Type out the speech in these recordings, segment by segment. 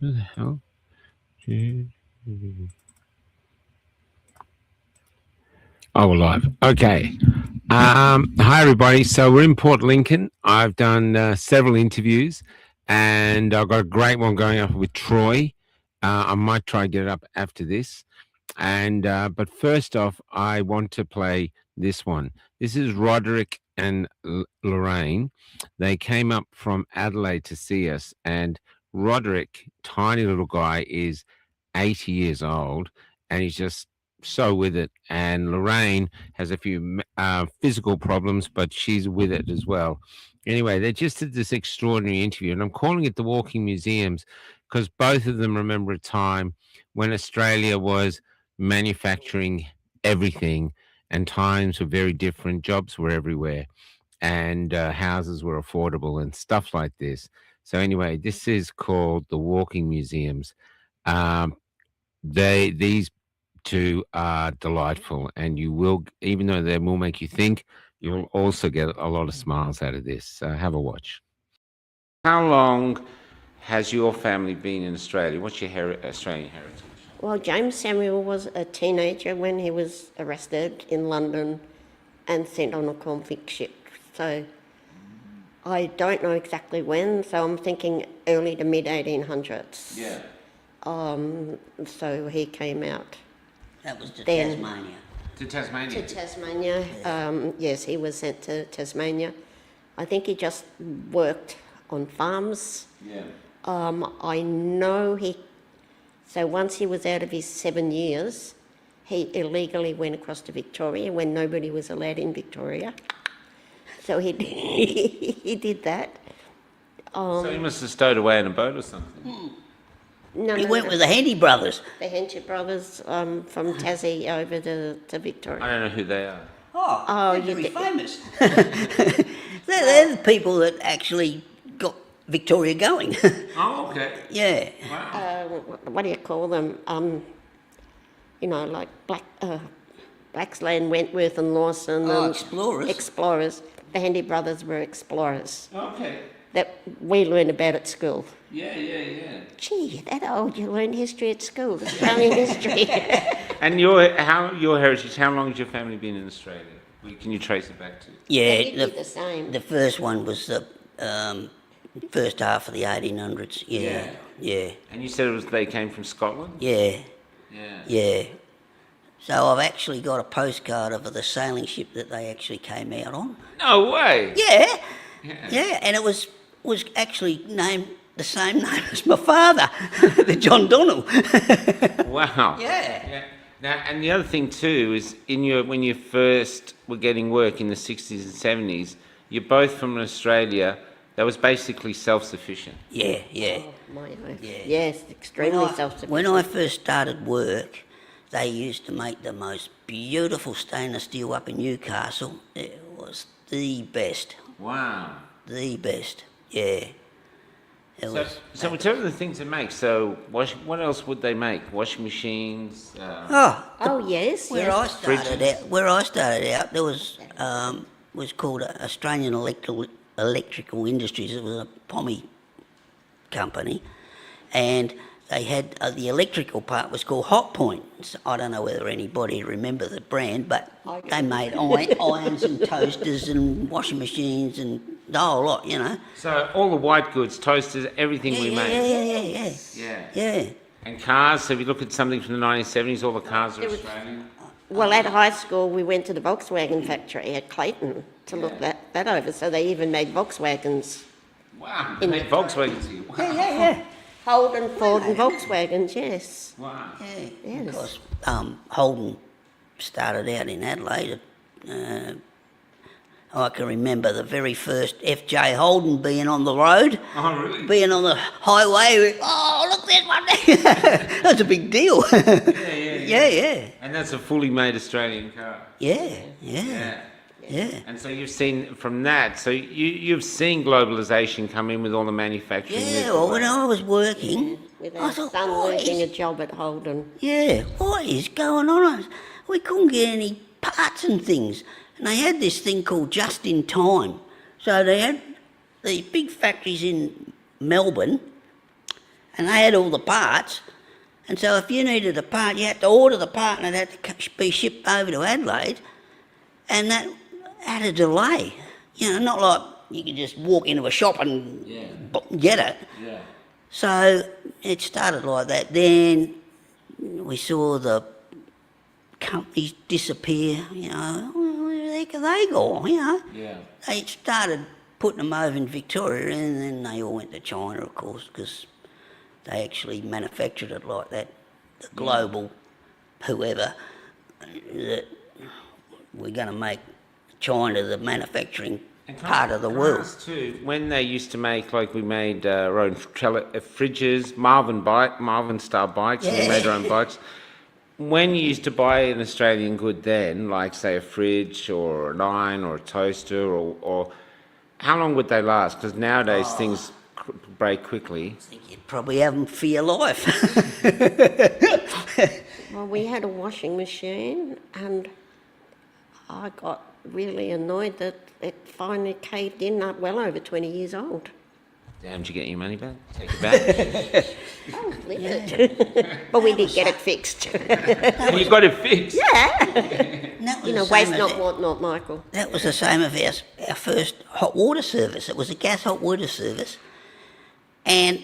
Who the hell? Oh, we're live. Okay. Hi, everybody. So we're in Port Lincoln. I've done several interviews, and I've got a great one going up with Troy. I might try to get it up after this. And but first off, I want to play this one. This is Roderick and Loraine. They came up from Adelaide to see us, and Roderick, tiny little guy, is 80 years old, and he's just so with it. And Loraine has a few physical problems, but she's with it as well. Anyway, they just did this extraordinary interview, and I'm calling it the Walking Museums because both of them remember a time when Australia was manufacturing everything, and times were very different. Jobs were everywhere, and houses were affordable and stuff like this. So anyway, this is called the Walking Museums. These two are delightful, and you will, even though they will make you think, you'll also get a lot of smiles out of this. So have a watch. How long has your family been in Australia? What's your Australian heritage? Well, James Samuel was a teenager when he was arrested in London and sent on a convict ship. So I don't know exactly when, so I'm thinking early to mid-1800s. Yeah. So he came out. That was to Then- Tasmania. To Tasmania? To Tasmania. Yes, he was sent to Tasmania. I think he just worked on farms. Yeah. I know so once he was out of his 7 years, he illegally went across to Victoria when nobody was allowed in Victoria. So he did that. So he must have stowed away in a boat or something. He went with the Hendy brothers. the Henty brothers from Tassie over to Victoria. I don't know who they are. Oh, you they're very did- famous. they're the people that actually got Victoria going. Oh, okay. Yeah. Wow. What do you call them? Like Blacksland, Wentworth and Lawson. Oh, and explorers. Explorers. The Henty brothers were explorers Okay. that we learned about at school. Yeah. Gee, that old, you learned history at school, Australian history. And your heritage, how long has your family been in Australia? Can you trace it back to? Yeah, You'd be the same. the first one was the first half of the 1800s. Yeah. And you said they came from Scotland? Yeah. Yeah. Yeah. So I've actually got a postcard of the sailing ship that they actually came out on. No way. Yeah, and it was actually named the same name as my father, the John Donnell. Wow. Yeah. Now, and the other thing too is when you first were getting work in the 60s and 70s, you're both from Australia that was basically self-sufficient. Yeah. Oh, my oath. Yeah. Yes, extremely self-sufficient. When I first started work, they used to make the most beautiful stainless steel up in Newcastle. It was the best. Wow. The best. Yeah. So in terms of the things they make, so what else would they make? Washing machines? Oh, yes, Where yes. I started out, there was called Australian Electrical Industries. It was a pommy company, and they had the electrical part was called Hot Point. So I don't know whether anybody remember the brand, but they made irons and toasters and washing machines and the whole lot, you know. So all the white goods, toasters, everything we make. Yeah. And cars, so if you look at something from the 1970s, all the cars are Australian. Well, at high school, we went to the Volkswagen factory at Clayton to look that over. So they even made Volkswagens. Wow, they make Volkswagens here. Wow. Yeah. Holden, Ford and Volkswagens, yes. Wow. Yes. Because Holden started out in Adelaide. I can remember the very first FJ Holden being on the road. Oh, really? Being on the highway. Oh, look, there's one there. That's a big deal. Yeah. And that's a fully made Australian car. Yeah. And so you've seen from that, so you've seen globalisation come in with all the manufacturing. Yeah, well, when I was working, With I our thought, son what losing a is, job at Holden. what is going on? We couldn't get any parts and things. And they had this thing called just in time. So they had these big factories in Melbourne, and they had all the parts. And so if you needed a part, you had to order the part, and it had to be shipped over to Adelaide, and that had a delay. You know, not like you could just walk into a shop and get it. Yeah. So it started like that. Then we saw the companies disappear, you know. Where the heck are they gone, you know? Yeah. They started putting them over in Victoria, and then they all went to China, of course, because they actually manufactured it like that. The global whoever, that we're going to make China the manufacturing part of the world. Too, when they used to make, like we made our own fridges, Marvin style bikes, and we made our own bikes. When you used to buy an Australian good then, like say a fridge or an iron or a toaster, or how long would they last? Because nowadays things break quickly. I think you'd probably have them for your life. Well, we had a washing machine, and I got really annoyed that it finally caved in, well over 20 years old. Damn, did you get your money back? Take it back? Oh, but we did get it fixed. You got it fixed? Yeah. You know, waste not, want not, Michael. That was the same of our first hot water service. It was a gas hot water service. And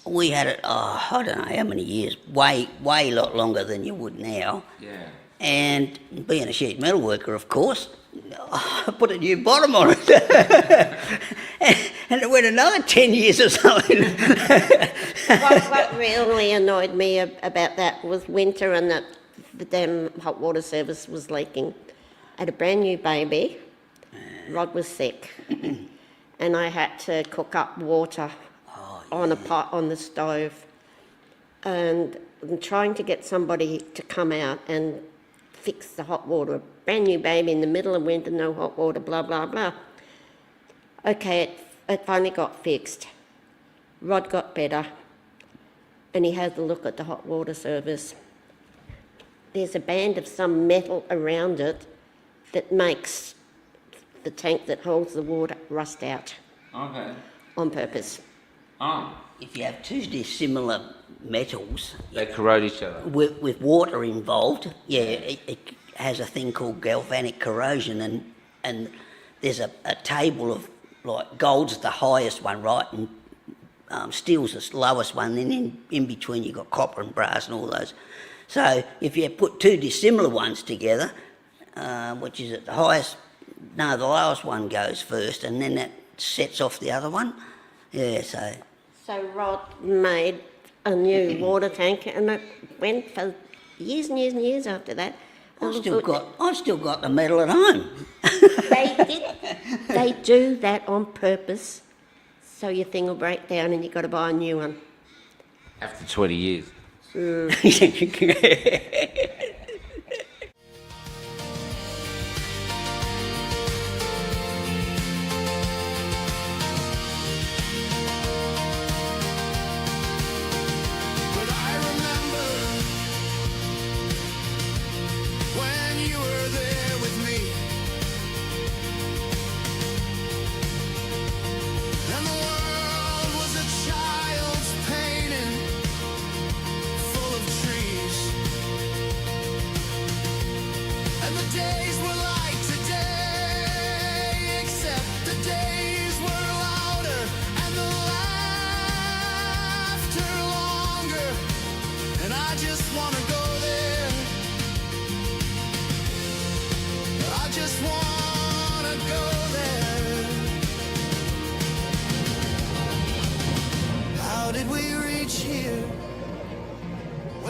we had it, I don't know how many years, way a lot longer than you would now. Yeah. And being a sheet metal worker, of course, I put a new bottom on it. and it went another 10 years or something. What really annoyed me about that was winter, and that the damn hot water service was leaking. I had a brand new baby. Rod was sick. And I had to cook up water on a pot on the stove. And I'm trying to get somebody to come out and fix the hot water. A brand new baby in the middle of winter, no hot water, blah, blah, blah. Okay, it finally got fixed. Rod got better, and he had a look at the hot water service. There's a band of some metal around it that makes the tank that holds the water rust out. Okay. On purpose. Oh. If you have two dissimilar metals, They corrode each other. with water involved, it has a thing called galvanic corrosion, and there's a table of, like, gold's the highest one, right, and steel's the lowest one, then in between you've got copper and brass and all those. So if you put two dissimilar ones together, which is at the highest, no, the lowest one goes first, and then that sets off the other one. Yeah, so... So Rod made a new water tank, and it went for years and years and years after that. I've still got the medal at home. They do that on purpose, so your thing will break down and you've got to buy a new one. After 20 years.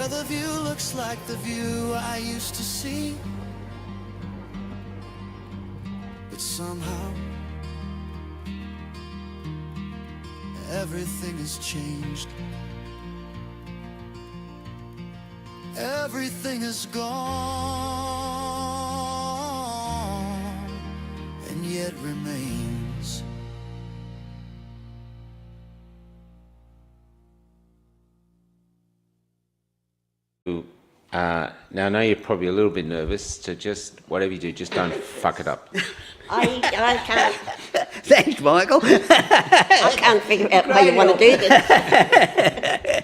The view looks like the view I used to see, but somehow everything has changed. Everything is gone, and yet remains. Now I know you're probably a little bit nervous, so just, whatever you do, just don't fuck it up. I can't. Thanks, Michael. I can't figure out how you want to do this.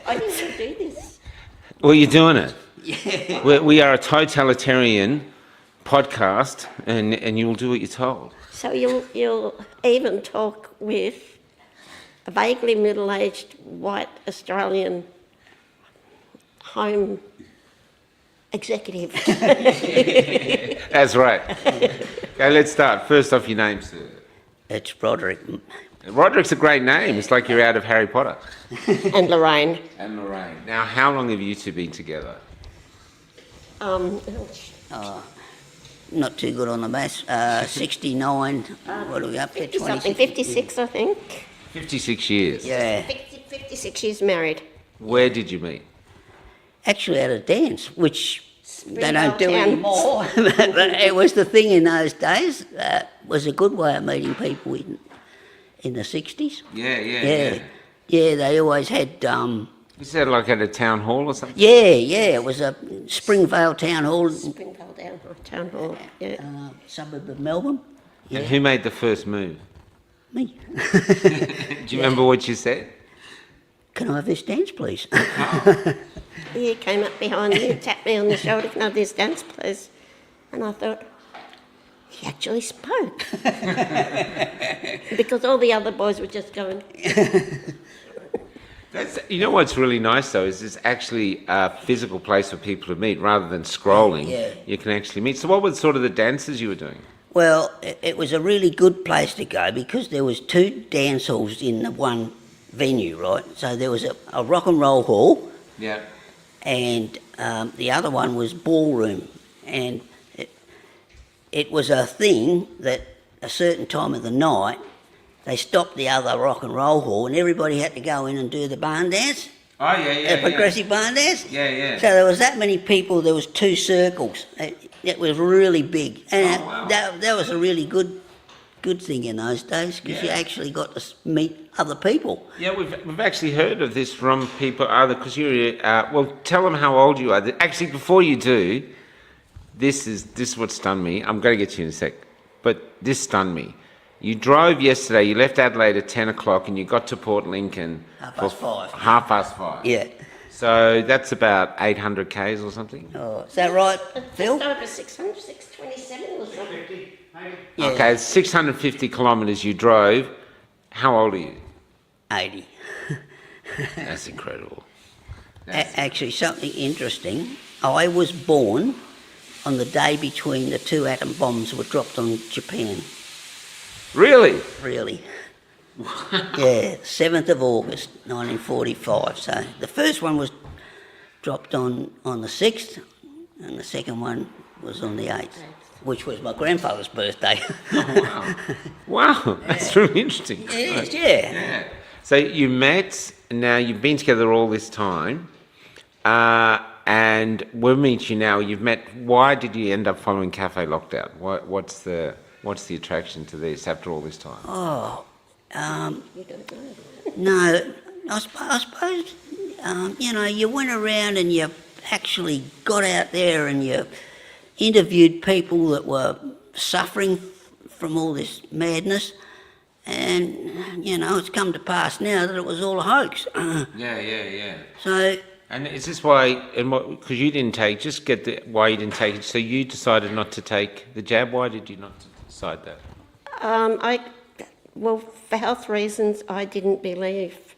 Well, you're doing it. Yeah. We are a totalitarian podcast, and you'll do what you're told. So you'll even talk with a vaguely middle-aged white Australian home executive. That's right. Okay, let's start. First off, your name, sir. It's Roderick. Roderick's a great name. It's like you're out of Harry Potter. And Loraine. And Loraine. Now, how long have you two been together? Not too good on the maths. 69. What are we up to? 50 something, 56 I think. 56 years. Yeah. 56 years married. Where did you meet? Actually at a dance, which they don't do Town. anymore. But it was the thing in those days. Was a good way of meeting people in the 60s. Yeah. Yeah, they always had... Is that like at a town hall or something? yeah, it was a Springvale Town Hall, Springvale Town Hall, yeah. suburb of Melbourne. Yeah, And who made the first move? me. Do you remember what you said? Can I have this dance, please? He came up behind me and tapped me on the shoulder, can I have this dance please? And I thought, he actually spoke. Because all the other boys were just going, You know what's really nice though is it's actually a physical place for people to meet rather than scrolling. Yeah. You can actually meet. So what were sort of the dances you were doing? Well, it was a really good place to go because there was 2 dance halls in the one venue, right? So there was a rock and roll hall, Yeah. and the other one was ballroom. And it was a thing that a certain time of the night, they stopped the other rock and roll hall and everybody had to go in and do the barn dance, Oh yeah, the progressive barn dance. Yeah. So there was that many people, there was 2 circles. It was really big. And Oh, wow. that was a really good thing in those days because you actually got to meet other people. Yeah, we've actually heard of this from people other because you're well. Tell them how old you are. Actually, before you do, this is what stunned me. I'm going to get you in a sec, but this stunned me. You drove yesterday. You left Adelaide at 10 o'clock, and you got to Port Lincoln 5:30. 5:30. Yeah. So that's about 800 k's or something. Oh, is that right, Phil? just over 600, 627 or something. Yeah. Okay, it's 650 kilometres you drove. How old are you? 80. That's incredible. Actually, something interesting. I was born on the day between the 2 atom bombs were dropped on Japan. Really? Really. Yeah, 7th of August, 1945. So the first one was dropped on the 6th, and the second one was on the 8th, which was my grandfather's birthday. Wow, that's really interesting. Yes, yeah. Yeah. So you met, now you've been together all this time, and we'll meet you now. You've met. Why did you end up following Cafe Lockdown? What's the attraction to this after all this time? Oh, no, I suppose, you went around and you actually got out there and you interviewed people that were suffering from all this madness, and, it's come to pass now that it was all a hoax. Yeah. So, And is this why, because you didn't take, why you didn't take it, so you decided not to take the jab. Why did you not decide that? Well, for health reasons, I didn't believe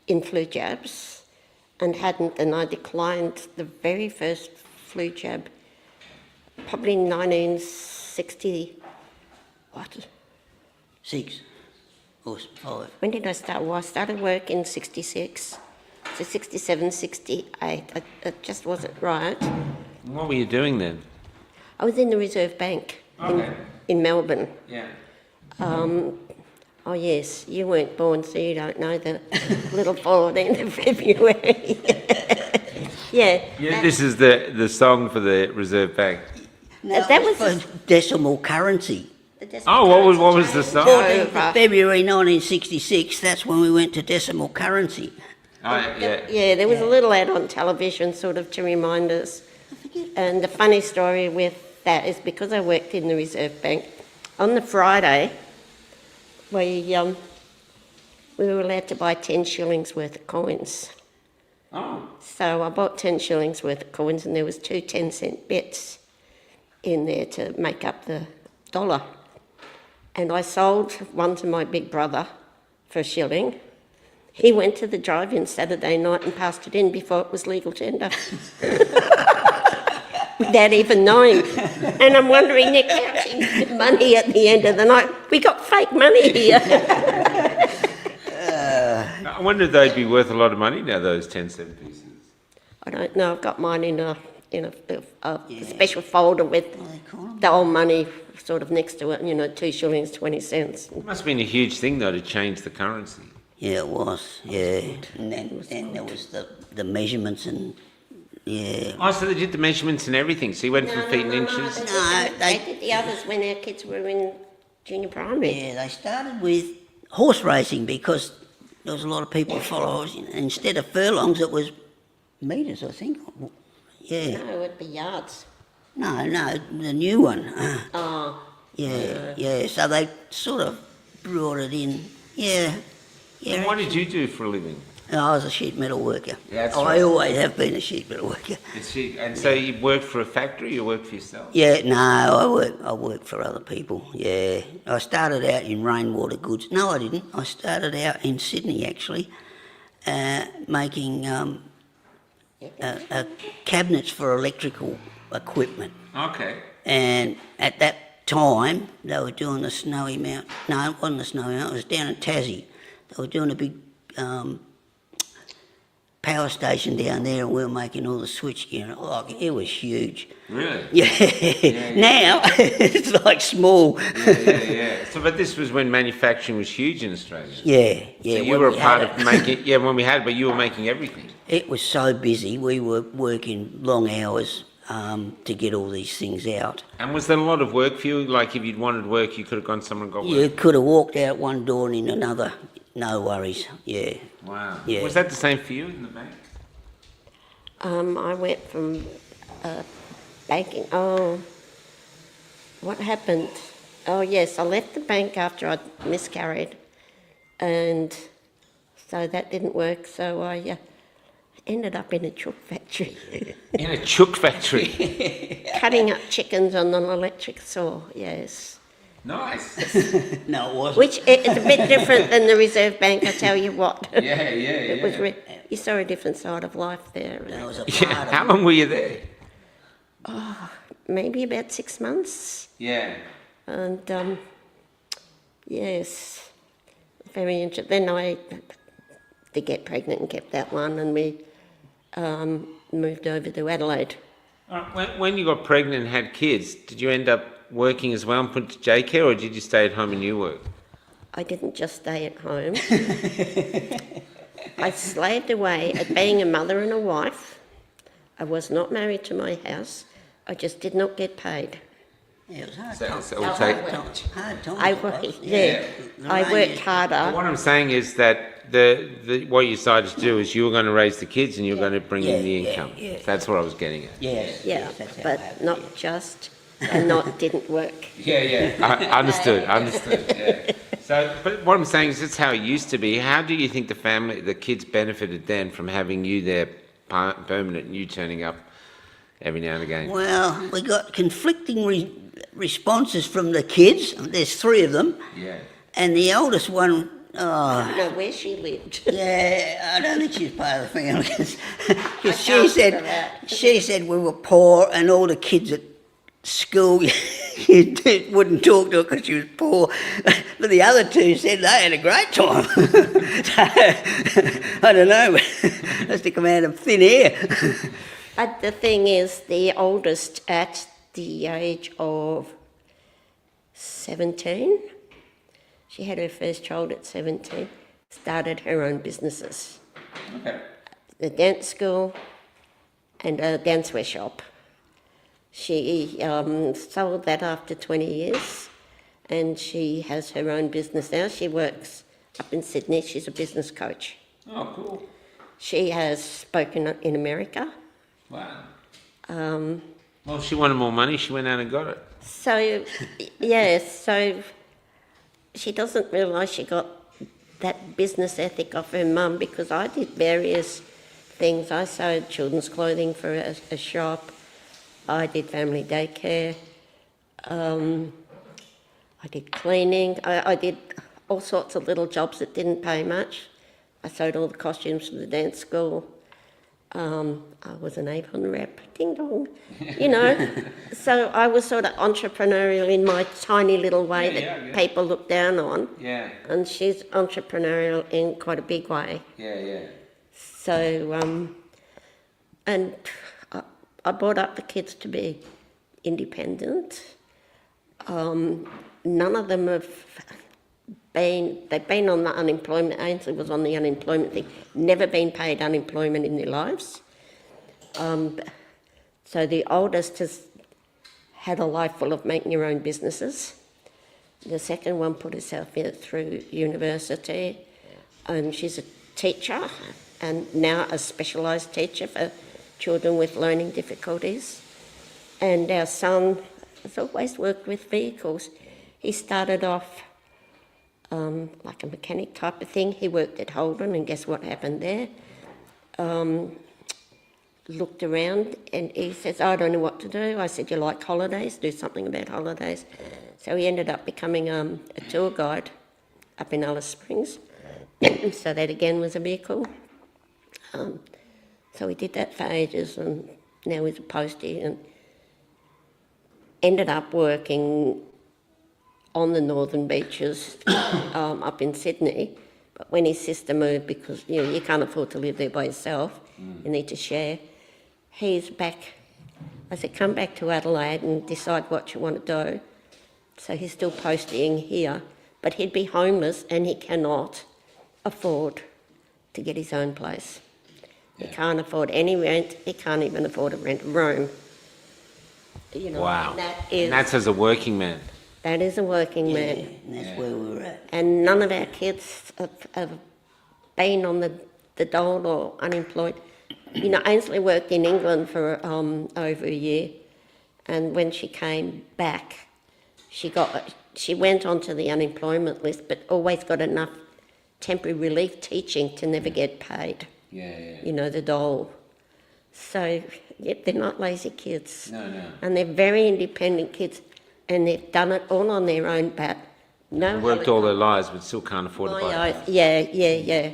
in flu jabs and I declined the very first flu jab, probably in 1960, 6 or 5. when did I start? Well, I started work in 66, so 67, 68, it just wasn't right. What were you doing then? I was in the Reserve Bank Okay. in Melbourne. Yeah. Oh yes, you weren't born, so you don't know the little 14th of February. Yeah. This is the song for the Reserve Bank. Now, that was was for decimal currency. Oh, what was the song? 14th of February 1966, that's when we went to decimal currency. Oh, yeah. Yeah, there was a little ad on television sort of to remind us. And the funny story with that is because I worked in the Reserve Bank, on the Friday, we were allowed to buy 10 shillings worth of coins. Oh. So I bought 10 shillings worth of coins, and there was 2 10-cent bits in there to make up the dollar. And I sold one to my big brother for a shilling. He went to the drive-in Saturday night and passed it in before it was legal tender. Without even knowing. And I'm wondering, they're counting money at the end of the night. We got fake money here. I wonder if they'd be worth a lot of money now, those 10-cent pieces. I don't know. I've got mine in a special folder with the old money sort of next to it. 2 shillings 20 cents. It must have been a huge thing though to change the currency. Yeah, it was. Yeah, and then there was the measurements and yeah. Oh, so they did the measurements and everything. So you went from feet and inches. They did the others when our kids were in junior primary. Yeah, they started with horse racing because there was a lot of people who follow horse. Instead of furlongs, it was metres, I think. Yeah. No, it'd be yards. No, the new one. Oh. Yeah. So they sort of brought it in. Yeah. And what did you do for a living? I was a sheet metal worker. Yeah, that's I right. always have been a sheet metal worker. And so you worked for a factory, you worked for yourself? Yeah, no, I work for other people, yeah. I started out in rainwater goods. No, I didn't. I started out in Sydney, actually, making cabinets for electrical equipment. Okay. And at that time, they were doing the Snowy Mount. No, it wasn't the Snowy Mount, it was down in Tassie. They were doing a big power station down there, and we were making all the switchgear. It was huge. Really? Yeah. Now it's like small. Yeah. So, but this was when manufacturing was huge in Australia. Yeah. So you were a part of making. Yeah, when we had it, but you were making everything. It was so busy. We were working long hours to get all these things out. And was there a lot of work for you? Like if you'd wanted work, you could have gone somewhere and got work? You could have walked out one door and in another. No worries. Yeah. Wow. Yeah. Was that the same for you in the bank? I went from banking. Oh, what happened? Oh, yes, I left the bank after I miscarried, and so that didn't work. So I ended up in a chook factory. In a chook factory? Cutting up chickens on an electric saw, yes. Nice. No, it wasn't. Which is a bit different than the Reserve Bank, I tell you what. Yeah. It was you saw a different side of life there. That was a part Yeah. of How it. long were you there? Maybe about 6 months. Yeah. And yes, very interesting. Then I did get pregnant and kept that one, and we moved over to Adelaide. When you got pregnant and had kids, did you end up working as well and put to daycare, or did you stay at home and you work? I didn't just stay at home. I slaved away at being a mother and a wife. I was not married to my house. I just did not get paid. Yeah, it was hard So times. it will take. Hard times. I it worked, was. yeah. I worked harder. What I'm saying is that the what you decided to do is you were going to raise the kids and you were going to bring in the income. Yeah. That's what I was getting at. Yes, Yeah, yes, that's how it but happened, not yeah. just, and not didn't work. Yeah. Understood. Yeah. So, but what I'm saying is that's how it used to be. How do you think the kids benefited then from having you there permanent and you turning up every now and again? Well, we got conflicting responses from the kids. There's 3 of them. Yeah. And the oldest one, I don't know where she lived. yeah, I don't think she's part of the family. 'Cause she can't said, for that. she said we were poor and all the kids at school you wouldn't talk to her because she was poor. But the other 2 said they had a great time. So, I don't know, must have come out of thin air. But the thing is, the oldest at the age of 17, she had her first child at 17, started her own businesses. Okay. The dance school and a dancewear shop. She sold that after 20 years, and she has her own business now. She works up in Sydney. She's a business coach. Oh, cool. She has spoken in America. Wow. Well, she wanted more money. She went out and got it. So, yes, so she doesn't realise she got that business ethic off her mum, because I did various things. I sewed children's clothing for a shop. I did family daycare. I did cleaning. I did all sorts of little jobs that didn't pay much. I sewed all the costumes for the dance school. I was an Avon rep, ding dong, you know. So I was sort of entrepreneurial in my tiny little way that people look down on. Yeah. And she's entrepreneurial in quite a big way. Yeah. So, and I brought up the kids to be independent. None of them they've been on the unemployment, Ainsley was on the unemployment thing, never been paid unemployment in their lives. So the oldest has had a life full of making your own businesses. The second one put herself through university, and she's a teacher, and now a specialised teacher for children with learning difficulties. And our son has always worked with vehicles. He started off like a mechanic type of thing. He worked at Holden, and guess what happened there? Looked around, and he says, I don't know what to do. I said, you like holidays? Do something about holidays. So he ended up becoming a tour guide up in Alice Springs. So that again was a vehicle. So he did that for ages, and now he's a postie, and ended up working on the northern beaches up in Sydney. But when his sister moved, because you can't afford to live there by yourself, you need to share, he's back. I said, come back to Adelaide and decide what you want to do. So he's still posting here, but he'd be homeless, and he cannot afford to get his own place. He can't afford any rent. He can't even afford to rent a room. Wow. And that's as a working man. that is a working man. And that's where we were at. And none of our kids have been on the dole or unemployed. Ainsley worked in England for over a year, and when she came back, she went onto the unemployment list, but always got enough temporary relief teaching to never get paid. The dole. So they're not lazy kids. No. And they're very independent kids, and they've done it all on their own bat. Worked all their lives, but still can't afford to buy a house. Yeah.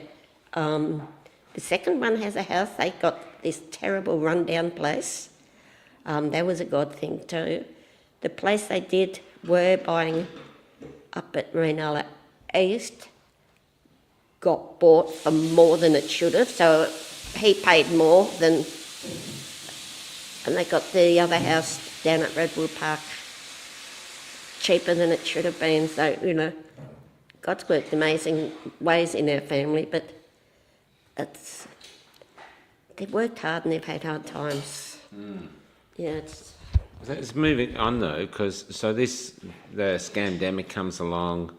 The second one has a house. They got this terrible rundown place. That was a God thing too. The place they were buying up at Marine East got bought for more than it should have, so he paid more than, and they got the other house down at Redwood Park cheaper than it should have been. So, God's worked amazing ways in our family, but they've worked hard and they've had hard times. Let's move on though, because the scamdemic comes along,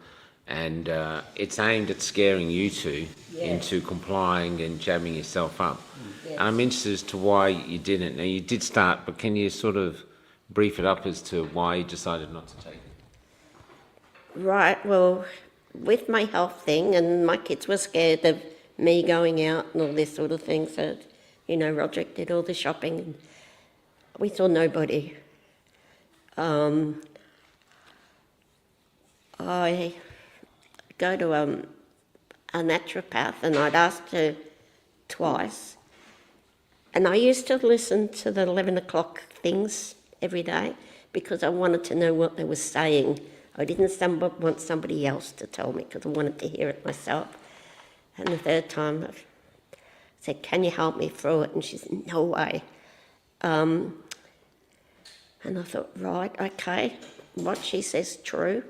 and it's aimed at scaring you two into complying and jamming yourself up. And I'm interested as to why you didn't. Now you did start, but can you sort of brief it up as to why you decided not to take it? Right, well, with my health thing, and my kids were scared of me going out and all this sort of thing, so, Roderick did all the shopping, and we saw nobody. I go to a naturopath, and I'd asked her twice, and I used to listen to the 11 o'clock things every day because I wanted to know what they were saying. I didn't want somebody else to tell me because I wanted to hear it myself. And the third time I said, can you help me through it? And she said, no way. And I thought, right, okay, what she says is true.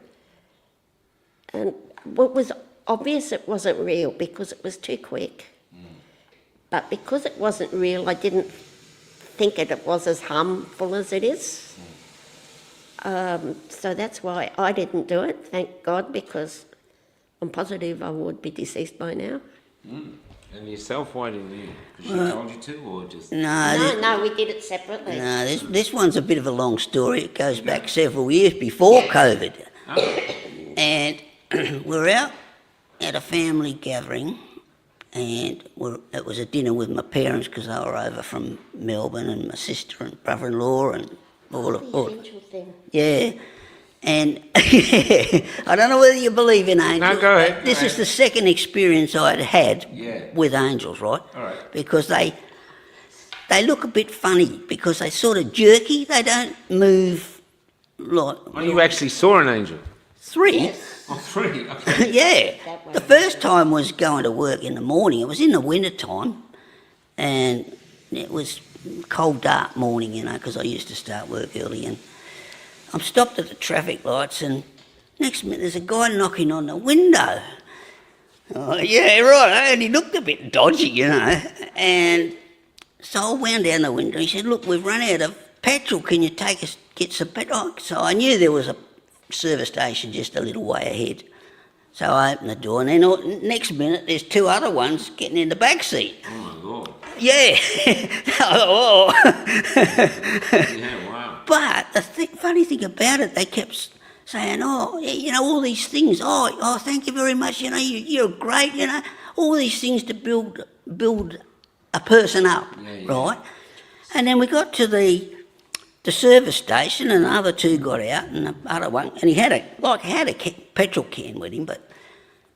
And what was obvious, it wasn't real because it was too quick. But because it wasn't real, I didn't think it was as harmful as it is. So that's why I didn't do it, thank God, because I'm positive I would be deceased by now. And yourself, why didn't you? Because she told you to, or just... No, we did it separately. No, this one's a bit of a long story. It goes back several years before COVID. And we're out at a family gathering and it was a dinner with my parents because they were over from Melbourne, and my sister and brother-in-law and all of The angel thing. yeah. And I don't know whether you believe in angels. No, go ahead. But this is the second experience I'd had with angels, right? All right. Because they look a bit funny because they sort of jerky. They don't move like Oh, you actually saw an angel? three. Oh, 3. Okay. Yeah. That way. The first time was going to work in the morning. It was in the winter time, and it was cold, dark morning, you know, because I used to start work early. And I'm stopped at the traffic lights, and next minute there's a guy knocking on the window. Oh, yeah, right. And he looked a bit dodgy, you know. And so I wound down the window. He said, "Look, we've run out of petrol. Can you take us, get some petrol?" So I knew there was a service station just a little way ahead. So I opened the door, and then next minute there's 2 other ones getting in the back seat. Oh, my God. Yeah. Oh. Yeah, wow. But the funny thing about it, they kept saying, "Oh, you know, all these things. Oh, thank you very much. You know, you're great. You know, all these things to build a person up, right?" And then we got to the service station, and the other 2 got out, and the other one, and he had a petrol can with him, but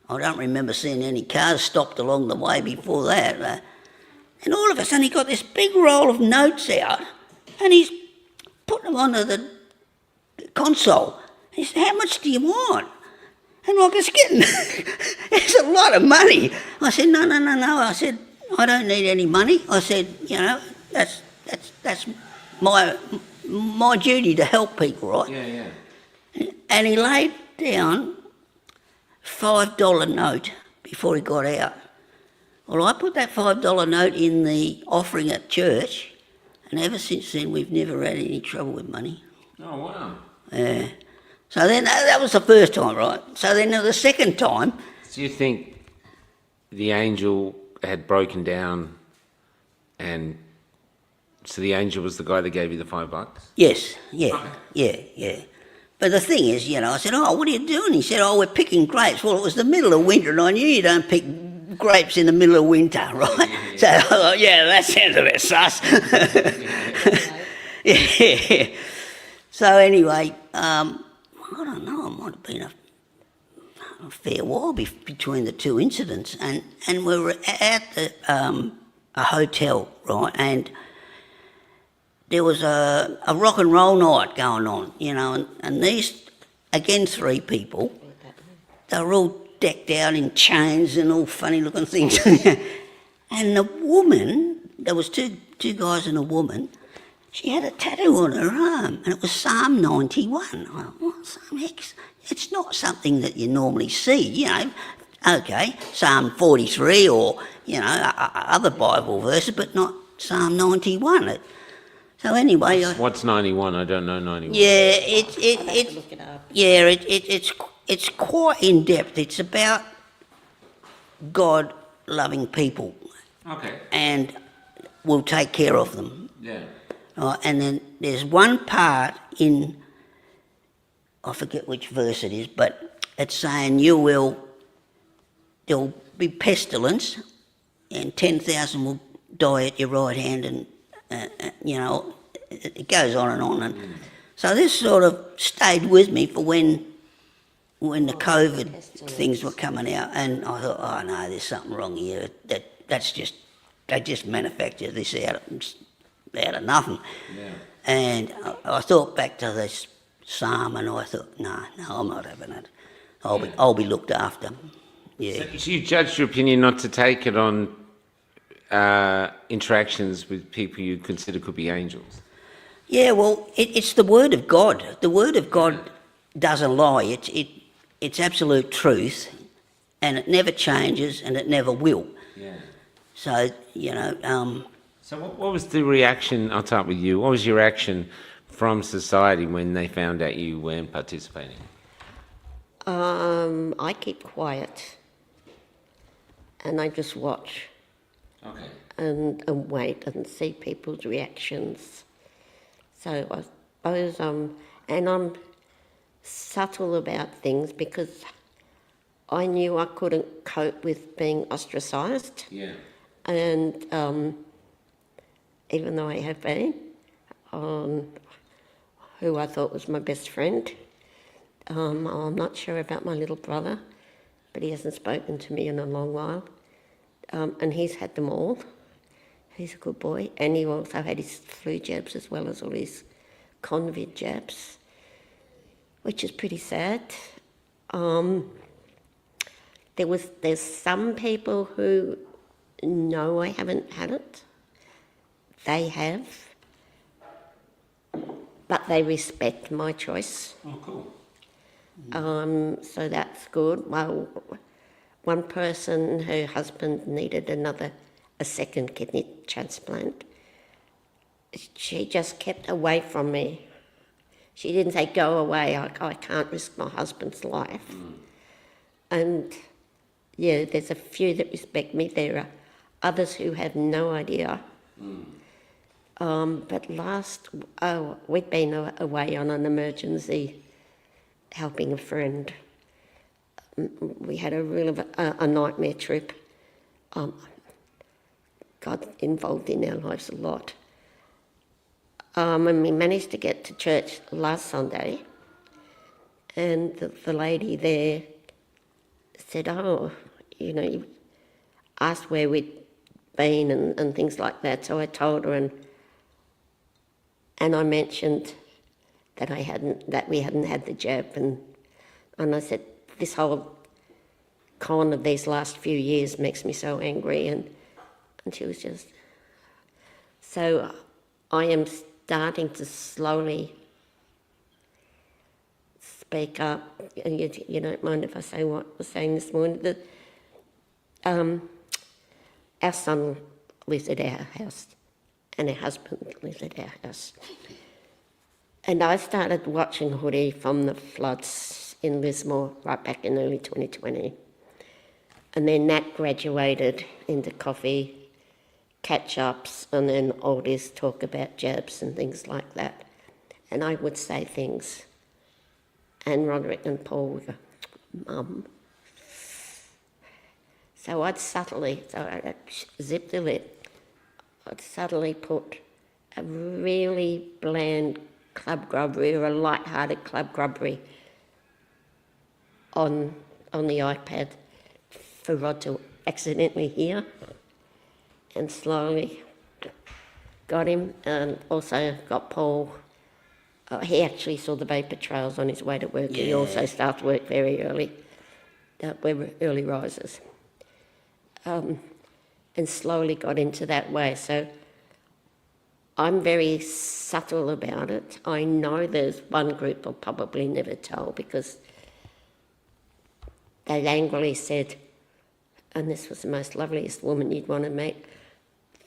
I don't remember seeing any cars stopped along the way before that. And all of a sudden, he got this big roll of notes out, and he's putting them onto the console. He said, "How much do you want?" And like, it's a lot of money. I said, no. I said, "I don't need any money." I said, "You know, that's my duty to help people, right?" Yeah. And he laid down $5 note before he got out. Well, I put that $5 note in the offering at church, and ever since then we've never had any trouble with money. Oh, wow. Yeah. So then that was the first time, right? So then the second time, Do you think the angel had broken down, and so the angel was the guy that gave you the $5? yes, yeah. But the thing is, you know, I said, "Oh, what are you doing?" He said, "Oh, we're picking grapes." Well, it was the middle of winter, and I knew you don't pick grapes in the middle of winter, right? So I thought, yeah, that sounds a bit sus. Yeah. So anyway, I don't know, it might have been a fair while between the 2 incidents, and we were at a hotel, right, and there was a rock and roll night going on, you know, and these, again, 3 people, they were all decked out in chains and all funny looking things. And the woman, there was two guys and a woman, she had a tattoo on her arm, and it was Psalm 91. I thought, what Psalm heck? It's not something that you normally see, you know. Okay, Psalm 43 or, you know, other Bible verses, but not Psalm 91. So anyway, What's 91? I don't know 91. yeah, Look it up. yeah, it's quite in depth. It's about God loving people Okay. and will take care of them. Yeah. And then there's one part in, I forget which verse it is, but it's saying there'll be pestilence, and 10,000 will die at your right hand, and you know, it goes on and on. And so this sort of stayed with me for when the COVID things were coming out, and I thought, oh no, there's something wrong here. They just manufacture this out of nothing. Yeah. And I thought back to this psalm, and I thought, no, I'm not having it. I'll be looked after. Yeah. So you judged your opinion not to take it on interactions with people you consider could be angels. Yeah, well, it's the Word of God. The Word of God doesn't lie. It's absolute truth, and it never changes, and it never will. Yeah. So, you know... So what was the reaction, I'll start with you, what was your reaction from society when they found out you weren't participating? I keep quiet, and I just watch. Okay. And wait and see people's reactions. So I suppose, and I'm subtle about things because I knew I couldn't cope with being ostracised. Yeah. And even though I have been, who I thought was my best friend, I'm not sure about my little brother, but he hasn't spoken to me in a long while. And he's had them all. He's a good boy. And he also had his flu jabs as well as all his COVID jabs, which is pretty sad. There's some people who know I haven't had it. They have. But they respect my choice. Oh, cool. So that's good. Well, one person, her husband needed a second kidney transplant. She just kept away from me. She didn't say, go away, I can't risk my husband's life. And yeah, there's a few that respect me. There are others who have no idea. But we'd been away on an emergency helping a friend. We had a nightmare trip. Got involved in our lives a lot. And we managed to get to church last Sunday, and the lady there said, you asked where we'd been and things like that. So I told her, and I mentioned that we hadn't had the jab, and I said, this whole con of these last few years makes me so angry, and she was just... So I am starting to slowly speak up, and you don't mind if I say what I was saying this morning. Our son lives at our house, and our husband lives at our house. And I started watching Hoodie from the floods in Lismore right back in early 2020. And then Nat graduated into coffee, catch-ups, and then oldies talk about jabs and things like that. And I would say things. And Roderick and Paul would go, Mum. So I'd zip the lip, I'd subtly put a really bland club grubbery or a light-hearted club grubbery on the iPad for Rod to accidentally hear, and slowly got him, and also got Paul. He actually saw the vapor trails on his way to work. Yeah. He also started work very early. We were early risers. And slowly got into that way. So I'm very subtle about it. I know there's one group I'll probably never tell because they angrily said, and this was the most loveliest woman you'd want to meet,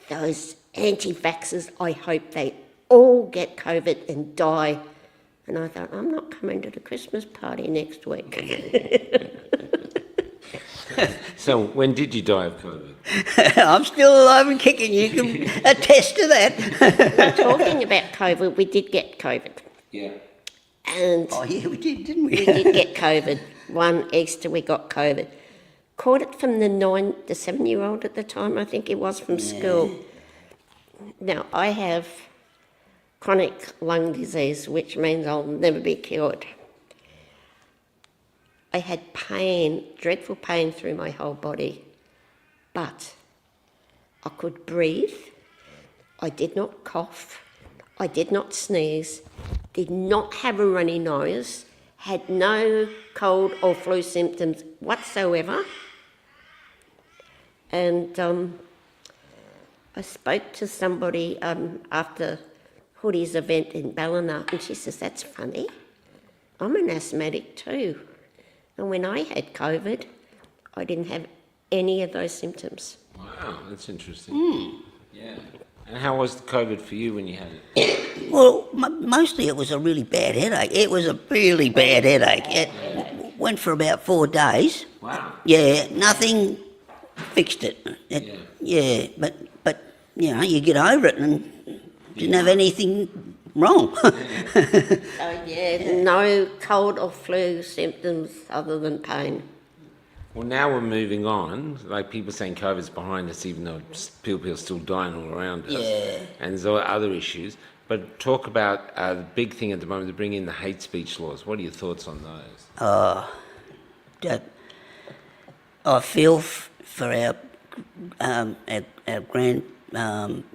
those anti-vaxxers, I hope they all get COVID and die. And I thought, I'm not coming to the Christmas party next week. So when did you die of COVID? I'm still alive and kicking. You can attest to that. But talking about COVID, we did get COVID. Yeah. And yeah, we did, didn't we? We did get COVID. One Easter we got COVID. Caught it from the 7-year-old at the time, I think it was, from school. Now, I have chronic lung disease, which means I'll never be cured. I had pain, dreadful pain through my whole body, but I could breathe. I did not cough. I did not sneeze. Did not have a runny nose. Had no cold or flu symptoms whatsoever. And I spoke to somebody after Hoodie's event in Ballina, and she says, that's funny. I'm an asthmatic too. And when I had COVID, I didn't have any of those symptoms. Wow, that's interesting. Yeah. And how was the COVID for you when you had it? Well, mostly it was a really bad headache. It was a really bad headache. It went for about 4 days. Wow. Yeah, nothing fixed it. Yeah, but you know, you get over it and didn't have anything wrong. No cold or flu symptoms other than pain. Well, now we're moving on. Like people saying COVID's behind us, even though people are still dying all around us. Yeah. And there's other issues. But talk about the big thing at the moment to bring in the hate speech laws. What are your thoughts on those? That I feel for our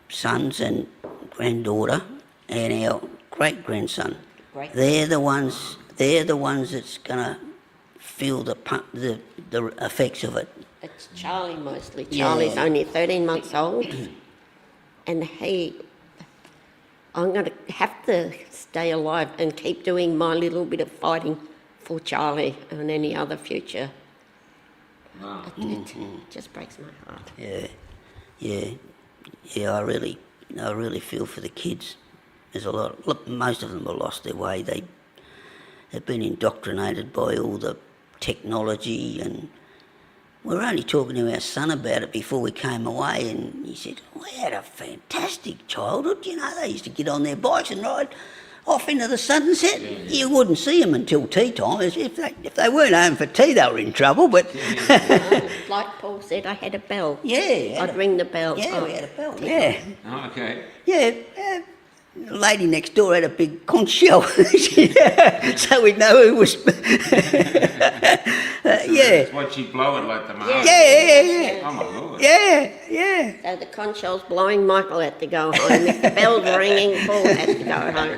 sons and granddaughter and our great grandson. They're the ones that's gonna feel the effects of it. It's Charlie mostly. Yeah. Charlie's only 13 months old, and I'm going to have to stay alive and keep doing my little bit of fighting for Charlie and any other future. Wow. It just breaks my heart. Yeah. I really feel for the kids. There's a lot. Look, most of them have lost their way. They've been indoctrinated by all the technology, and we were only talking to our son about it before we came away, and he said, "We had a fantastic childhood. You know, they used to get on their bikes and ride off into the sunset. You wouldn't see them until tea time. If they weren't home for tea, they were in trouble. But Like Paul said, I had a bell. yeah, I'd ring the bell. yeah, we had a bell. Yeah, Oh, okay. yeah. The lady next door had a big conch shell, so we'd know who was. Yeah. That's what she'd blow it like the mark. Yeah. Oh, my Lord. Yeah. So the conch shell's blowing, Michael had to go home. If the bell's ringing, Paul had to go home.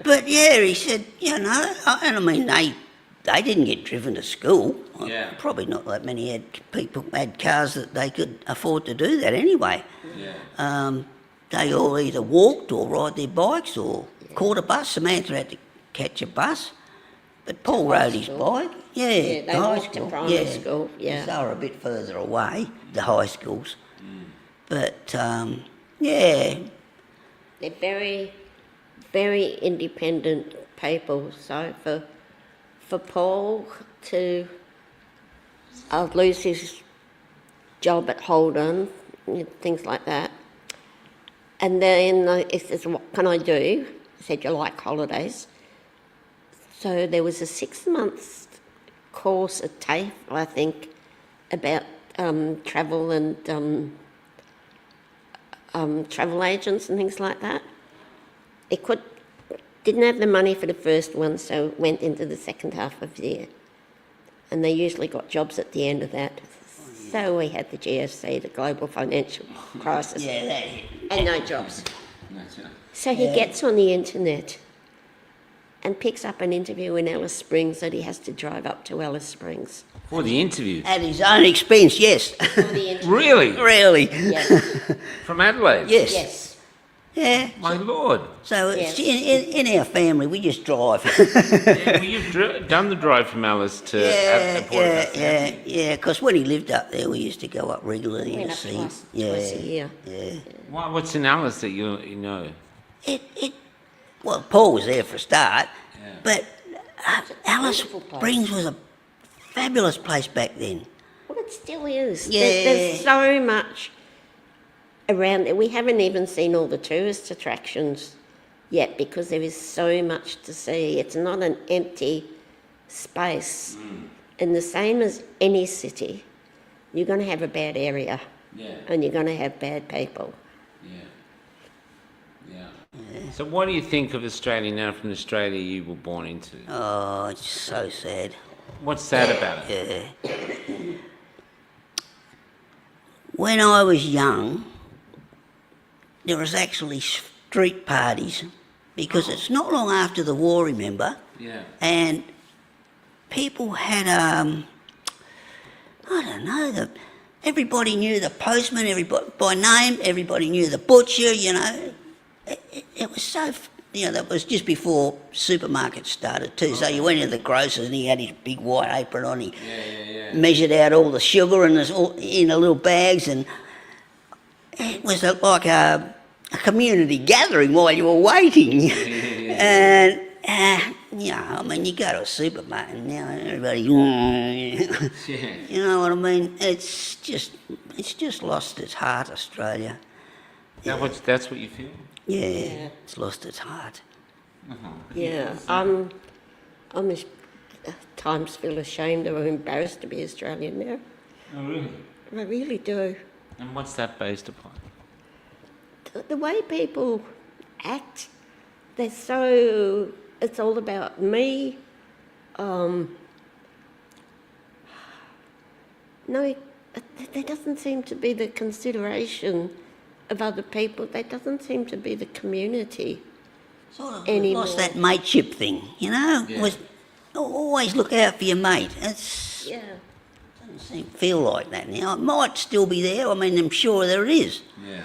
But yeah, he said, you know, and I mean, they didn't get driven to school. Yeah. Probably not that many people had cars that they could afford to do that anyway. Yeah. They all either walked or ride their bikes or caught a bus. Samantha had to catch a bus, but Paul rode his bike. Yeah, Yeah, they to high walked to school. primary school, yeah. They were a bit further away, the high schools. But, yeah, They're very, very independent people. So for Paul to lose his job at Holden, things like that, and then he says, "What can I do?" I said, "You like holidays." So there was a 6-month course at TAFE, I think, about travel and travel agents and things like that. Didn't have the money for the first one, so went into the second half of the year. And they usually got jobs at the end of that. So we had the GFC, the global financial crisis, yeah, that hit. and no jobs. That's it. So he gets on the internet and picks up an interview in Alice Springs that he has to drive up to Alice Springs. For the interview. At his own expense, yes. For the interview. Really? Really? Yes. From Adelaide? Yes. Yes. Yeah. My Lord. So it's Yes. in our family, we just drive. Yeah, well, you've done the drive from Alice to Port Augusta. Yeah. Because when he lived up there, we used to go up regularly Went and up see. twice a year. Yeah. What's in Alice that you know? Well, Paul was there for a start, Yeah. but Alice beautiful place. Springs was a fabulous place back then. Well, it still is. Yeah. There's so much around there. We haven't even seen all the tourist attractions yet because there is so much to see. It's not an empty space. And the same as any city, you're going to have a bad area and you're going to have bad people. Yeah. So what do you think of Australia now from Australia you were born into? Oh, it's so sad. What's sad about it? Yeah. When I was young, there was actually street parties because it's not long after the war, remember? Yeah. And people had, I don't know, everybody knew the postman, everybody by name, everybody knew the butcher, you know. It was so, you know, that was just before supermarkets started too. So you went into the grocer's and he had his big white apron on, he measured out all the sugar and it was all in the little bags, and it was like a community gathering while you were waiting. And, you know, I mean, you go to a supermarket and now everybody, you know what I mean? It's just lost its heart, Australia. That's what you feel? Yeah, it's lost its heart. Yeah, I'm times feel ashamed or embarrassed to be Australian now. Oh, really? I really do. And what's that based upon? The way people act, they're so, it's all about me. No, there doesn't seem to be the consideration of other people. There doesn't seem to be the community. Sort of Anymore. lost that mateship thing, you know? Yeah. Was always look out for your mate. It's Yeah. doesn't feel like that now. It might still be there. I mean, I'm sure there is, Yeah.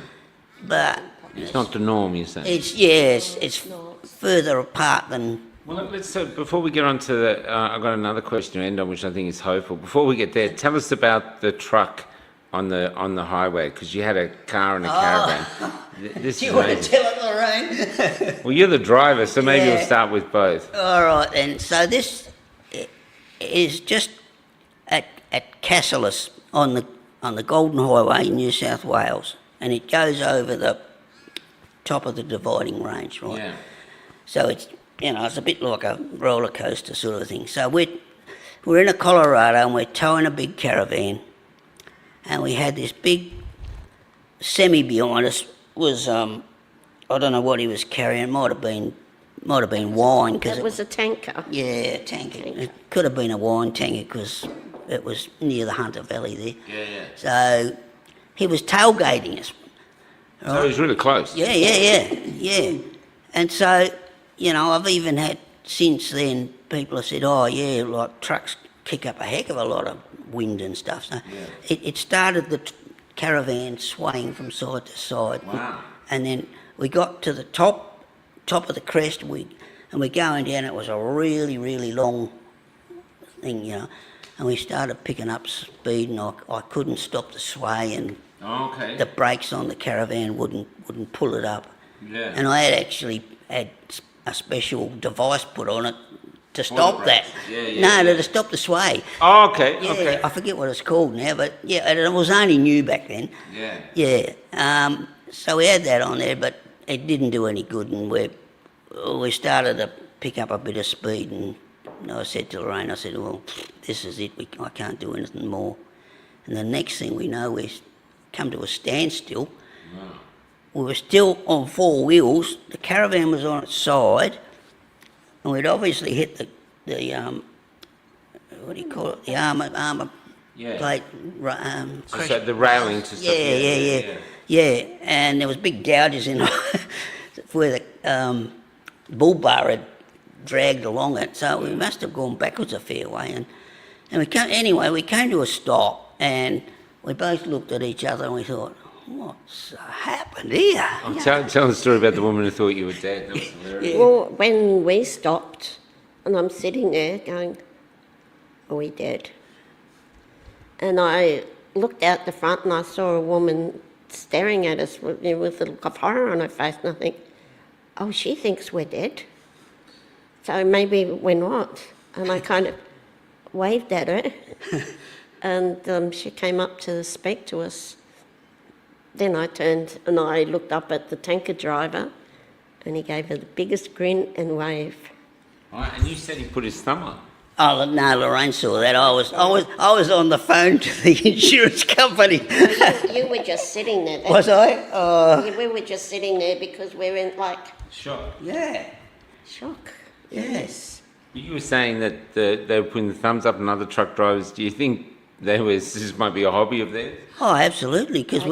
but It's not the norm, you say? it's not. further apart than. Well, let's before we get on to the, I've got another question to end on, which I think is hopeful. Before we get there, tell us about the truck on the highway, because you had a car and a caravan. This Do is you want to amazing. tell it, Lorraine? Well, you're the driver, so maybe Yeah. we'll start with both. All right then. So this is just at Cassilis on the Golden Highway in New South Wales, and it goes over the top of the dividing range, right? Yeah. So it's it's a bit like a roller coaster sort of thing. So we're in a Colorado and we're towing a big caravan, and we had this big semi behind us. Was I don't know what he was carrying. Might have been wine because It was a tanker. yeah, tanker. It could have been a wine tanker because it was near the Hunter Valley there. Yeah. So he was tailgating us. So it was really close. Yeah. And so, I've even had since then people have said, oh yeah, like trucks kick up a heck of a lot of wind and stuff. So it started the caravan swaying from side to side. Wow. And then we got to the top of the crest, and we're going down. It was a really, really long thing, and we started picking up speed, and I couldn't stop the sway, and Oh, okay. the brakes on the caravan wouldn't pull it up. Yeah. And I had actually had a special device put on it to stop that. To stop the sway. Oh, okay. Yeah, Okay. I forget what it's called now, but yeah, and it was only new back then. Yeah. Yeah. So we had that on there, but it didn't do any good, and we started to pick up a bit of speed, and I said to Lorraine, I said, well, this is it. I can't do anything more. And the next thing we know, we come to a standstill. Wow. We were still on four wheels. The caravan was on its side, and we'd obviously hit the what do you call it? The armour Yeah. plate. So the railing to stop. Yeah, and there was big gouges in where the bull bar had dragged along it. So we must have gone backwards a fair way, and we came to a stop, and we both looked at each other and we thought, what's happened here? Tell the story about the woman who thought you were dead. That was hilarious. Well, when we stopped, and I'm sitting there going, are we dead? And I looked out the front and I saw a woman staring at us with a look of horror on her face, and I think, oh, she thinks we're dead. So maybe we're not. And I kind of waved at her, and she came up to speak to us. Then I turned and I looked up at the tanker driver, and he gave her the biggest grin and wave. Right, and you said he put his thumb up. Oh no, Lorraine saw that. I was on the phone to the insurance company. You were just sitting there. Was I? We were just sitting there because we're in Shock. Yeah. shock. Yes. You were saying that they were putting the thumbs up on other truck drivers. Do you think this might be a hobby of theirs? Oh, absolutely. Because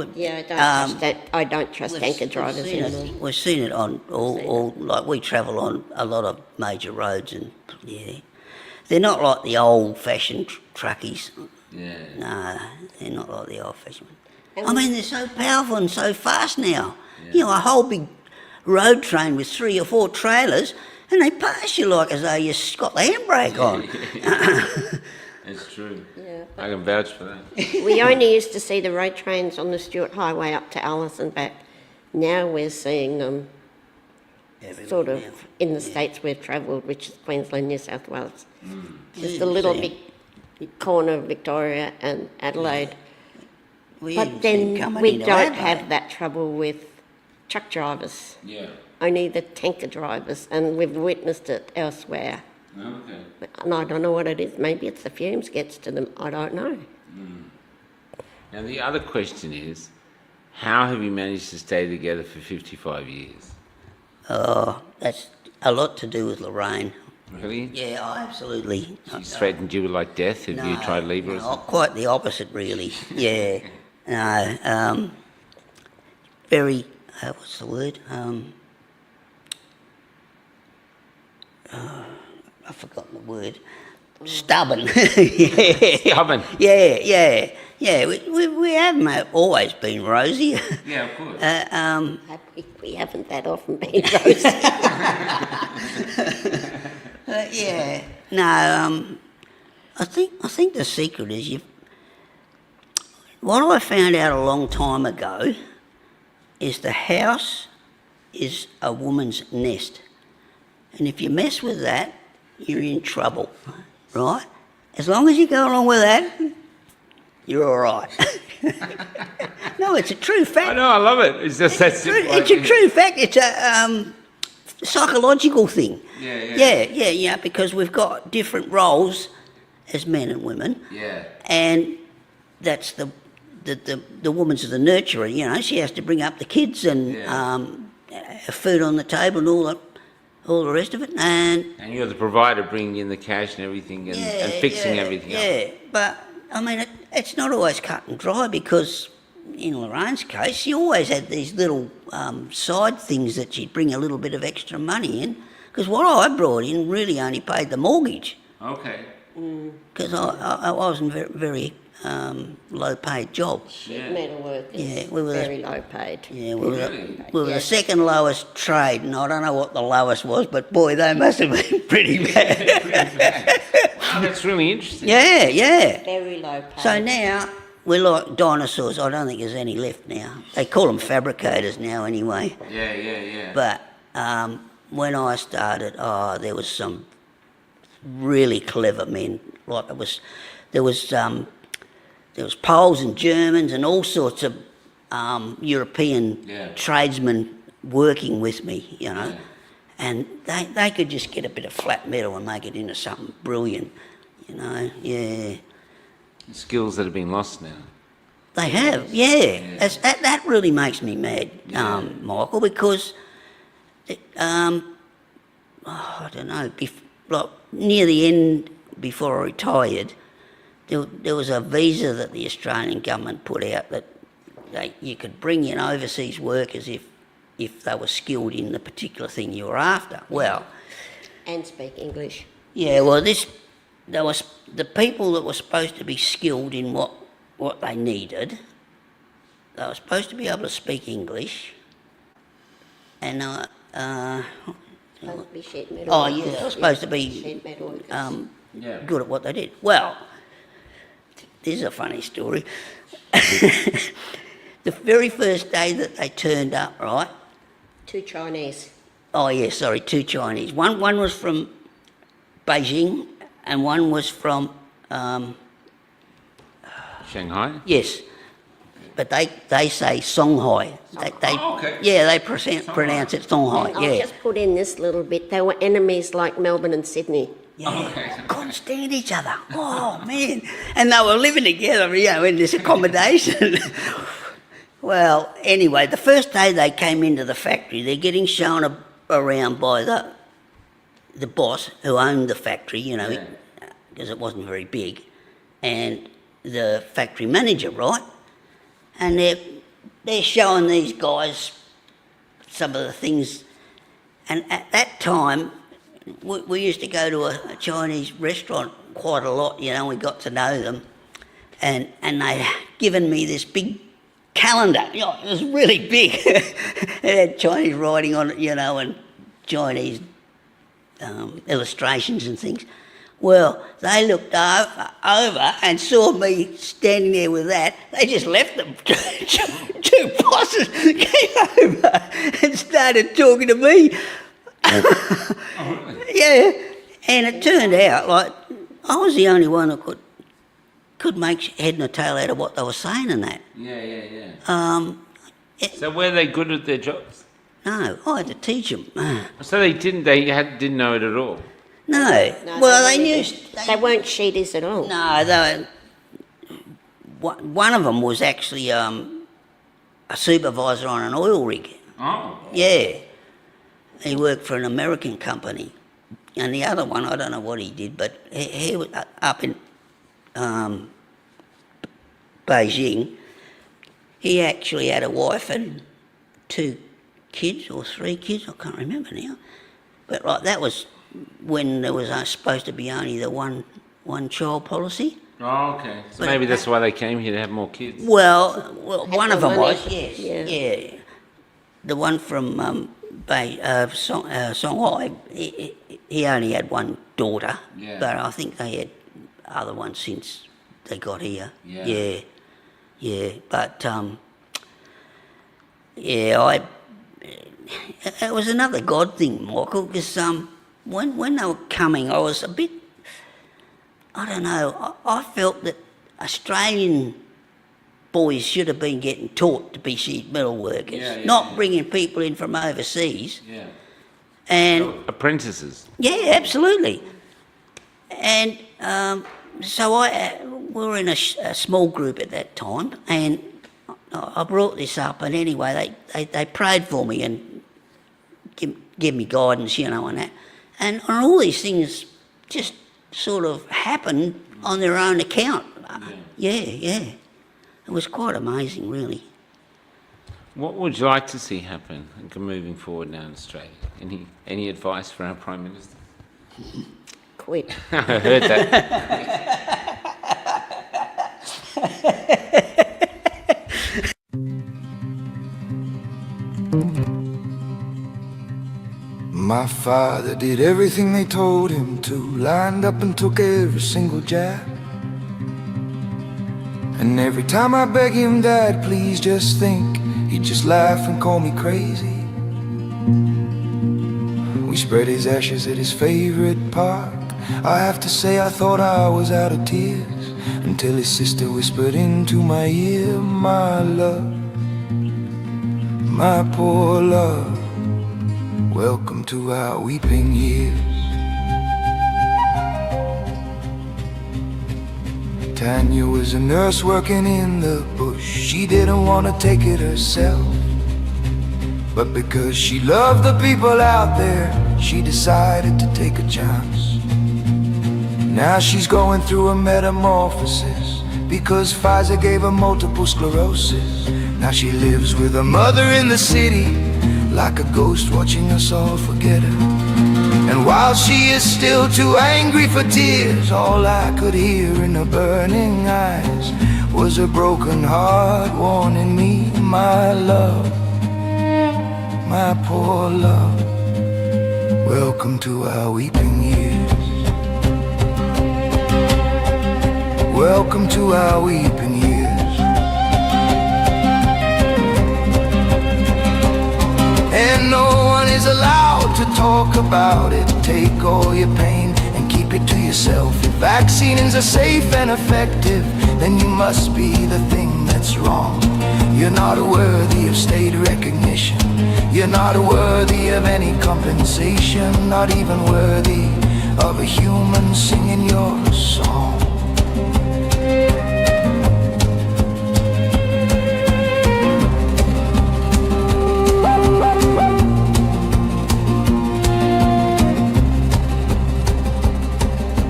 I don't trust tanker drivers anymore. We've seen it on all like we travel on a lot of major roads, and they're not like the old-fashioned truckies. Yeah. No, they're not like the old-fashioned ones. I mean, they're so powerful and so fast now. Yeah. A whole big road train with 3 or 4 trailers, and they pass you like as though you've got the handbrake on. That's true. Yeah, I can vouch for that. we only used to see the road trains on the Stuart Highway up to Alice and back. Now we're seeing them sort of in the states we've travelled, which is Queensland, New South Wales. Just a little bit corner of Victoria and Adelaide. But then we don't have that trouble with truck drivers, Yeah. only the tanker drivers, and we've witnessed it elsewhere. Okay. And I don't know what it is. Maybe it's the fumes gets to them. I don't know. Now, the other question is, how have you managed to stay together for 55 years? Oh, that's a lot to do with Loraine. Really? Yeah, absolutely. She's threatened you with like death if you try to leave her or No, something? quite the opposite, really. Yeah. No, very, what's the word? I've forgotten the word. Stubborn. Yeah. Stubborn? Yeah. We haven't always been rosy. Yeah, of course. We haven't that often been rosy. Yeah. No, I think the secret is what I found out a long time ago is the house is a woman's nest. And if you mess with that, you're in trouble, right? As long as you go along with that, you're all right. No, it's a true fact. I know, I love it. It's just that simple. It's a true fact. It's a psychological thing. Yeah. Because we've got different roles as men and women. Yeah. And that's the woman's the nurturer, you know. She has to bring up the kids and food on the table and all the rest of it. And you're the provider, bringing in the cash and everything and fixing everything up. Yeah, but I mean, it's not always cut and dry because in Lorraine's case, she always had these little side things that she'd bring a little bit of extra money in. Because what I brought in really only paid the mortgage. Okay. Because I wasn't very low-paid job. Sheet metal work Yeah, is we were very low paid. Yeah, we were, Really? we were the second lowest trade, and I don't know what the lowest was, but boy, they must have been pretty bad. Wow, that's really interesting. Yeah. Very low paid. So now we're like dinosaurs. I don't think there's any left now. They call them fabricators now, anyway. Yeah. But when I started, there was some really clever men. Like there was Poles and Germans and all sorts of European tradesmen working with me, you know. Yeah. And they could just get a bit of flat metal and make it into something brilliant, you know. Yeah. Skills that have been lost now. They have, yeah. That really makes me mad, Michael, because, I don't know, like near the end, before I retired, there was a visa that the Australian government put out that you could bring in overseas workers if they were skilled in the particular thing you were after. Well, And speak English. yeah, well, there was the people that were supposed to be skilled in what they needed. They were supposed to be able to speak English, and Supposed to be sheet metal. oh yeah, they were supposed to be Sheet metal workers. good at what they did. Well, this is a funny story. The very first day that they turned up, right? 2 Chinese. Oh yeah, sorry, 2 Chinese. One was from Beijing, and one was from Shanghai? yes, but they say Songhai. okay. Yeah, they pronounce it Songhai. I'll Yeah. just put in this little bit. They were enemies like Melbourne and Sydney. Yeah, Okay. couldn't stand each other. Oh man, and they were living together, you know, in this accommodation. Well, anyway, the first day they came into the factory, they're getting shown around by the boss who owned the factory, you know, because it wasn't very big, and the factory manager, right? And they're showing these guys some of the things, and at that time, we used to go to a Chinese restaurant quite a lot, you know, we got to know them, and they given me this big calendar, you know, it was really big. It had Chinese writing on it, you know, and Chinese illustrations and things. Well, they looked over and saw me standing there with that. They just left them. 2 bosses came over and started talking to me. Yeah, and it turned out like I was the only one that could make head and a tail out of what they were saying and that. Yeah. So were they good at their jobs? No, I had to teach them. So they didn't know it at all? No. No, Well, they weren't knew. even- They weren't sheeties at all. No, one of them was actually a supervisor on an oil rig. Oh. Yeah. He worked for an American company. And the other one, I don't know what he did, but he was up in Beijing. He actually had a wife and 2 kids or 3 kids, I can't remember now. But like that was when there was supposed to be only the one child policy. Oh, okay. So But- maybe that's why they came here to have more kids. Well, one of them more was, money. yes, Yeah. yeah. The one from Songhai, he only had one daughter, Yeah. but I think they had other ones since they got here. Yeah. Yeah. But it was another God thing, Michael, because when they were coming, I was a bit, I don't know, I felt that Australian boys should have been getting taught to be sheet metal workers, not bringing people in from overseas. Yeah. And Apprentices. yeah, absolutely. And so we were in a small group at that time, and I brought this up, and anyway, they prayed for me and give me guidance, and that. And all these things just sort of happened on their own account. Yeah. It was quite amazing, really. What would you like to see happen moving forward now in Australia? Any advice for our Prime Minister? Quit. I heard that. My father did everything they told him to, lined up and took every single jab. And every time I beg him, Dad, please just think, he'd just laugh and call me crazy. We spread his ashes at his favorite park. I have to say I thought I was out of tears, until his sister whispered into my ear, my love, my poor love, welcome to our weeping years. Tanya was a nurse working in the bush. She didn't want to take it herself, but because she loved the people out there, she decided to take a chance. Now she's going through a metamorphosis, because Pfizer gave her multiple sclerosis. Now she lives with her mother in the city, like a ghost watching us all forget her. And while she is still too angry for tears, all I could hear in her burning eyes was a broken heart warning me, my love, my poor love, welcome to our weeping years. Welcome to our weeping years. And no one is allowed to talk about it. Take all your pain and keep it to yourself. If vaccines are safe and effective, then you must be the thing that's wrong. You're not worthy of state recognition. You're not worthy of any compensation. Not even worthy of a human singing your song.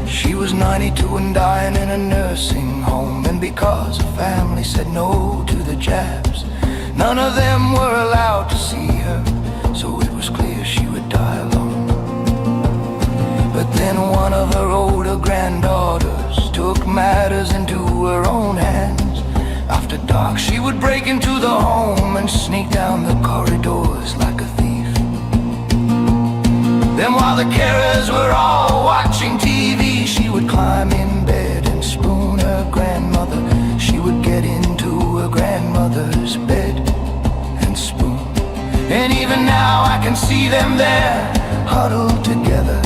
She was 92 and dying in a nursing home, and because her family said no to the jabs, none of them were allowed to see her, so it was clear she would die alone. But then one of her older granddaughters took matters into her own hands. After dark she would break into the home and sneak down the corridors like a thief. Then while the carers were all watching TV, she would climb in bed and spoon her grandmother. She would get into her grandmother's bed and spoon. And even now I can see them there, huddled together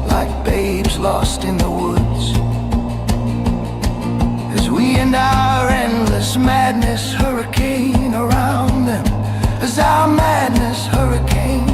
like babes lost in the woods, as we and our endless madness hurricane around them, as our madness hurricanes.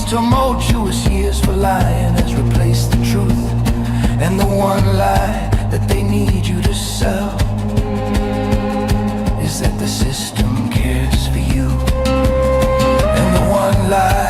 tumultuous years for lying has replaced the truth. And the one lie that they need you to sell is that the system cares for you. And the one lie